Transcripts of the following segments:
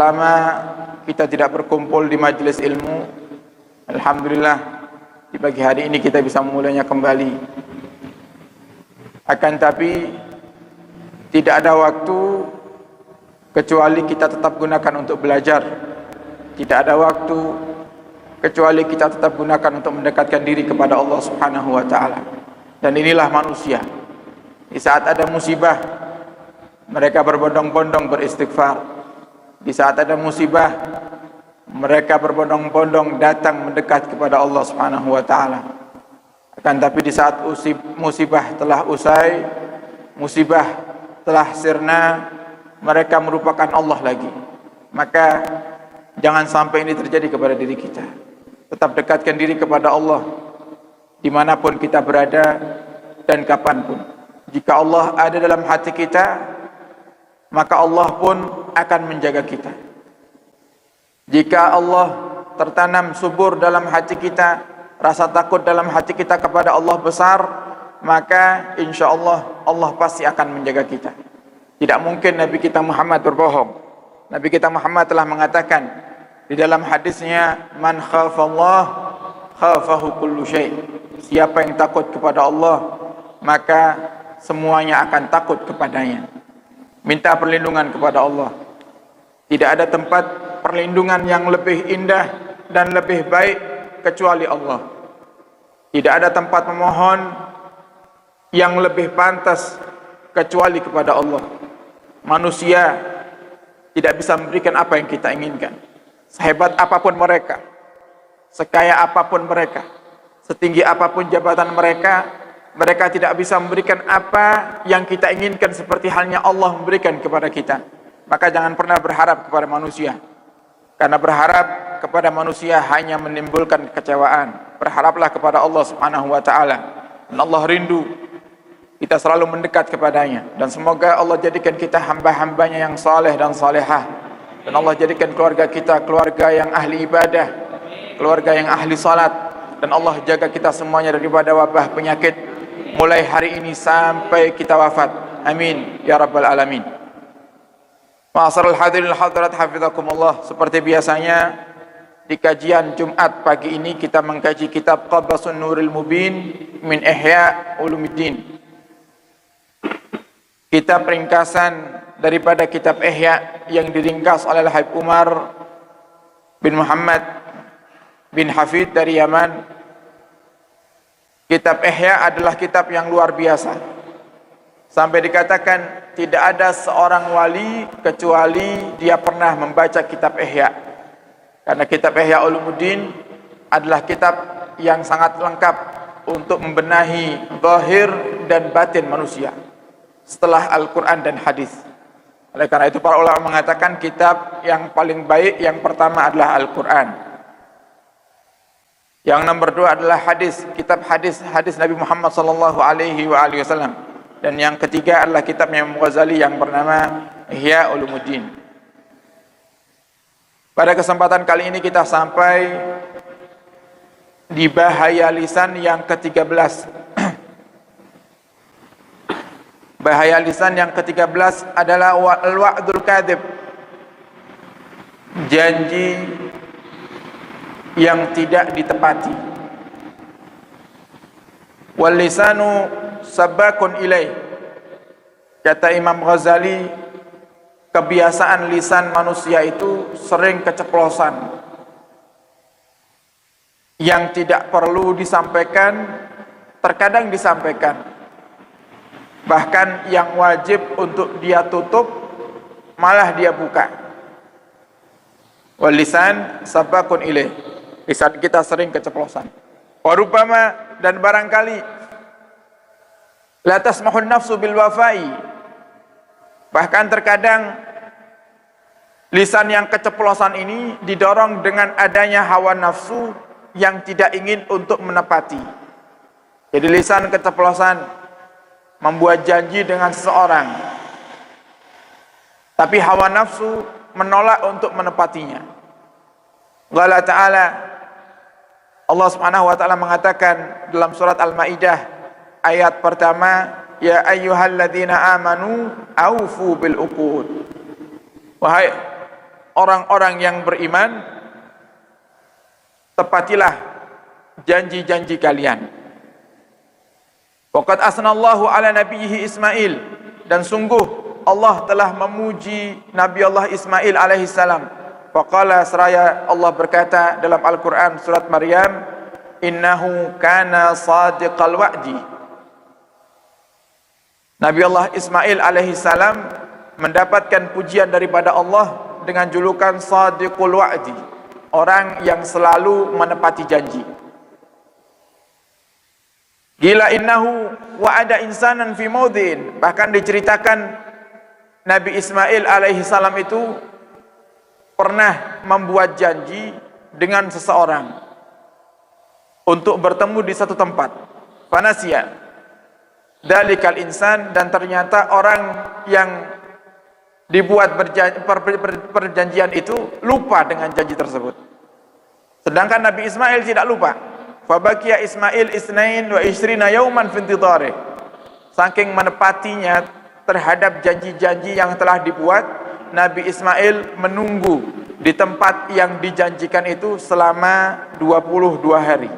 lama kita tidak berkumpul di majelis ilmu. Alhamdulillah di pagi hari ini kita bisa memulainya kembali. Akan tapi tidak ada waktu kecuali kita tetap gunakan untuk belajar. Tidak ada waktu kecuali kita tetap gunakan untuk mendekatkan diri kepada Allah Subhanahu wa taala. Dan inilah manusia. Di saat ada musibah, mereka berbondong-bondong beristighfar. Di saat ada musibah, mereka berbondong-bondong datang mendekat kepada Allah Subhanahu wa taala. Akan tapi di saat musibah telah usai, musibah telah sirna, mereka merupakan Allah lagi. Maka jangan sampai ini terjadi kepada diri kita. Tetap dekatkan diri kepada Allah dimanapun kita berada dan kapanpun. Jika Allah ada dalam hati kita, maka Allah pun akan menjaga kita. Jika Allah tertanam subur dalam hati kita, rasa takut dalam hati kita kepada Allah besar, maka insya Allah Allah pasti akan menjaga kita. Tidak mungkin Nabi kita Muhammad berbohong. Nabi kita Muhammad telah mengatakan di dalam hadisnya, man khafallah khafahu kullu syai'. Siapa yang takut kepada Allah, maka semuanya akan takut kepadanya. Minta perlindungan kepada Allah. Tidak ada tempat perlindungan yang lebih indah dan lebih baik kecuali Allah. Tidak ada tempat memohon yang lebih pantas kecuali kepada Allah. Manusia tidak bisa memberikan apa yang kita inginkan. Sehebat apapun mereka, sekaya apapun mereka, setinggi apapun jabatan mereka, mereka tidak bisa memberikan apa yang kita inginkan seperti halnya Allah memberikan kepada kita. Maka jangan pernah berharap kepada manusia, karena berharap kepada manusia hanya menimbulkan kekecewaan. Berharaplah kepada Allah Subhanahu wa taala. Dan Allah rindu kita selalu mendekat kepadanya. Dan semoga Allah jadikan kita hamba-hambanya yang saleh dan salehah. Dan Allah jadikan keluarga kita keluarga yang ahli ibadah, keluarga yang ahli salat. Dan Allah jaga kita semuanya daripada wabah penyakit mulai hari ini sampai kita wafat. Amin ya rabbal alamin. Ma'asyiral hadirin hadirat hafizakumullah. Seperti biasanya di kajian Jumat pagi ini kita mengkaji kitab Qabasun Nuril Mubin min Ihya Ulumuddin. Kitab ringkasan daripada kitab Ihya yang diringkas oleh Habib Umar bin Muhammad bin Hafid dari Yaman. Kitab Ihya adalah kitab yang luar biasa. Sampai dikatakan tidak ada seorang wali kecuali dia pernah membaca kitab Ihya. Karena kitab Ihya Ulumuddin adalah kitab yang sangat lengkap untuk membenahi zahir dan batin manusia setelah Al-Quran dan hadis. Oleh karena itu para ulama mengatakan kitab yang paling baik yang pertama adalah Al-Quran. Yang nomor dua adalah hadis, kitab hadis Nabi Muhammad sallallahu alaihi wasallam. Dan yang ketiga adalah kitab Imam Ghazali yang bernama Ihya Ulumuddin. Pada kesempatan kali ini kita sampai di bahaya lisan yang ke-13. Bahaya lisan yang ke-13 adalah al-wa'dul kadzib. Janji yang tidak ditepati. Wal lisanu sabakun ilaih. Kata Imam Ghazali, kebiasaan lisan manusia itu sering keceplosan. Yang tidak perlu disampaikan terkadang disampaikan. Bahkan yang wajib untuk dia tutup malah dia buka. Wal lisan sabakun ilaih. Lisan kita sering keceplosan. Warubama dan barangkali la tasmahun nafsu bil wafai. Bahkan terkadang lisan yang keceplosan ini didorong dengan adanya hawa nafsu yang tidak ingin untuk menepati. Jadi lisan keceplosan membuat janji dengan seseorang, tapi hawa nafsu menolak untuk menepatinya. Allah Ta'ala, Allah Subhanahu wa taala mengatakan dalam surat Al-Maidah ayat pertama, ya ayyuhalladzina amanu aufu bil uqud. Wahai orang-orang yang beriman, tepatilah janji-janji kalian. Waqad asnallahu ala nabiyhi Ismail, dan sungguh Allah telah memuji Nabi Allah Ismail alaihi salam. Faqala, seraya Allah berkata dalam Al-Quran surat Maryam, innahu kana sadiqal wa'di. Nabi Allah Ismail alaihi salam mendapatkan pujian daripada Allah dengan julukan sadiqul wa'di, orang yang selalu menepati janji. Gila innahu wa'ada insanan fi maudin, bahkan diceritakan Nabi Ismail alaihi salam itu pernah membuat janji dengan seseorang untuk bertemu di satu tempat. Fanasya dalikal insan, dan ternyata orang yang dibuat perjanjian itu lupa dengan janji tersebut. Sedangkan Nabi Ismail tidak lupa. Fabakiya Ismail isnain wa isrina yauman fi intidharih. Saking menepatinya terhadap janji-janji yang telah dibuat, Nabi Ismail menunggu di tempat yang dijanjikan itu selama 22 hari.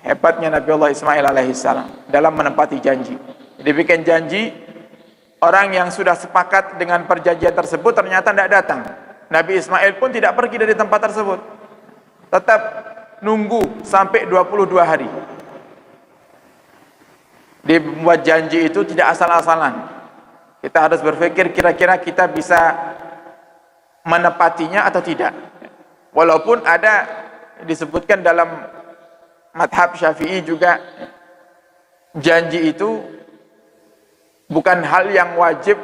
Hebatnya Nabi Allah Ismail alaihissalam dalam menepati janji. Jadi bikin janji, orang yang sudah sepakat dengan perjanjian tersebut ternyata tidak datang. Nabi Ismail pun tidak pergi dari tempat tersebut, tetap nunggu sampai 22 hari. Dibuat janji itu tidak asal-asalan. Kita harus berpikir kira-kira kita bisa menepatinya atau tidak. Walaupun ada disebutkan dalam madhab Syafi'i juga, janji itu bukan hal yang wajib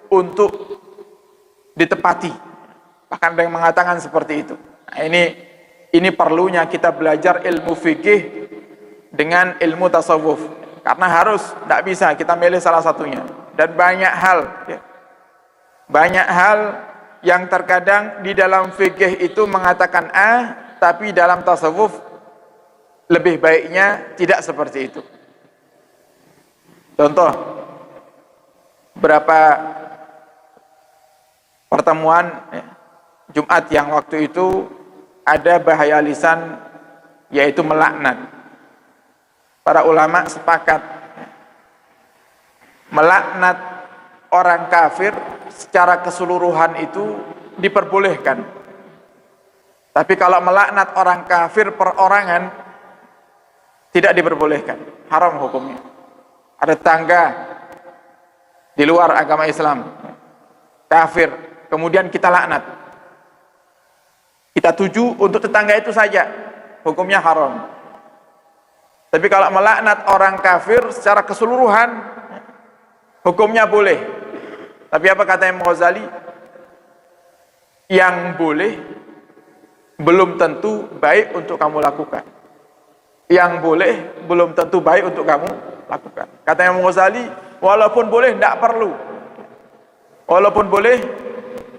untuk ditepati. Bahkan ada yang mengatakan seperti itu. Nah, ini perlunya kita belajar ilmu fikih dengan ilmu tasawuf, karena harus, tidak bisa kita milih salah satunya. Dan banyak hal yang terkadang di dalam fikih itu mengatakan A, tapi dalam tasawuf lebih baiknya tidak seperti itu. Contoh, berapa pertemuan Jumat yang waktu itu ada bahaya lisan, yaitu melaknat. Para ulama sepakat melaknat orang kafir secara keseluruhan itu diperbolehkan. Tapi kalau melaknat orang kafir perorangan tidak diperbolehkan, haram hukumnya. Ada tetangga di luar agama Islam, kafir, kemudian kita laknat, kita tuju untuk tetangga itu saja, hukumnya haram. Tapi kalau melaknat orang kafir secara keseluruhan, hukumnya boleh. Tapi apa kata Imam Ghazali? Yang boleh belum tentu baik untuk kamu lakukan. Yang boleh belum tentu baik untuk kamu lakukan. Kata Imam Ghazali, walaupun boleh tidak perlu. Walaupun boleh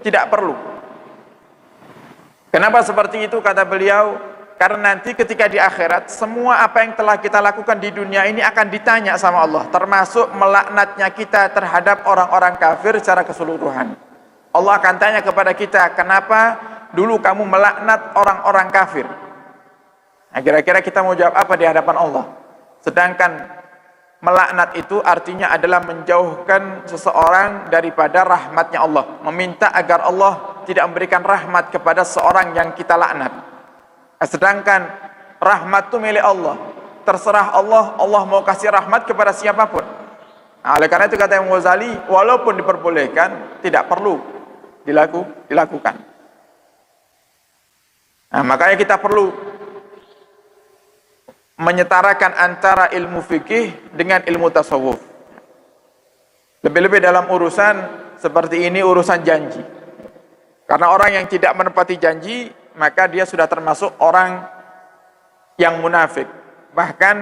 tidak perlu. Kenapa seperti itu? Kata beliau, karena nanti ketika di akhirat, semua apa yang telah kita lakukan di dunia ini akan ditanya sama Allah, termasuk melaknatnya kita terhadap orang-orang kafir secara keseluruhan. Allah akan tanya kepada kita, kenapa dulu kamu melaknat orang-orang kafir? Nah, kira-kira kita mau jawab apa di hadapan Allah? Sedangkan melaknat itu artinya adalah menjauhkan seseorang daripada rahmatnya Allah, meminta agar Allah tidak memberikan rahmat kepada seorang yang kita laknat. Sedangkan rahmat itu milik Allah, terserah Allah, Allah mau kasih rahmat kepada siapapun. Nah, oleh karena itu kata Imam Ghazali, walaupun diperbolehkan, tidak perlu dilakukan. Nah, makanya kita perlu menyetarakan antara ilmu fikih dengan ilmu tasawuf. Lebih-lebih dalam urusan seperti ini, urusan janji. Karena orang yang tidak menepati janji, maka dia sudah termasuk orang yang munafik. Bahkan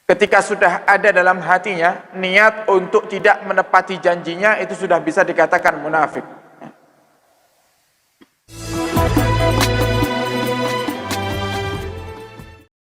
ketika sudah ada dalam hatinya niat untuk tidak menepati janjinya, itu sudah bisa dikatakan munafik.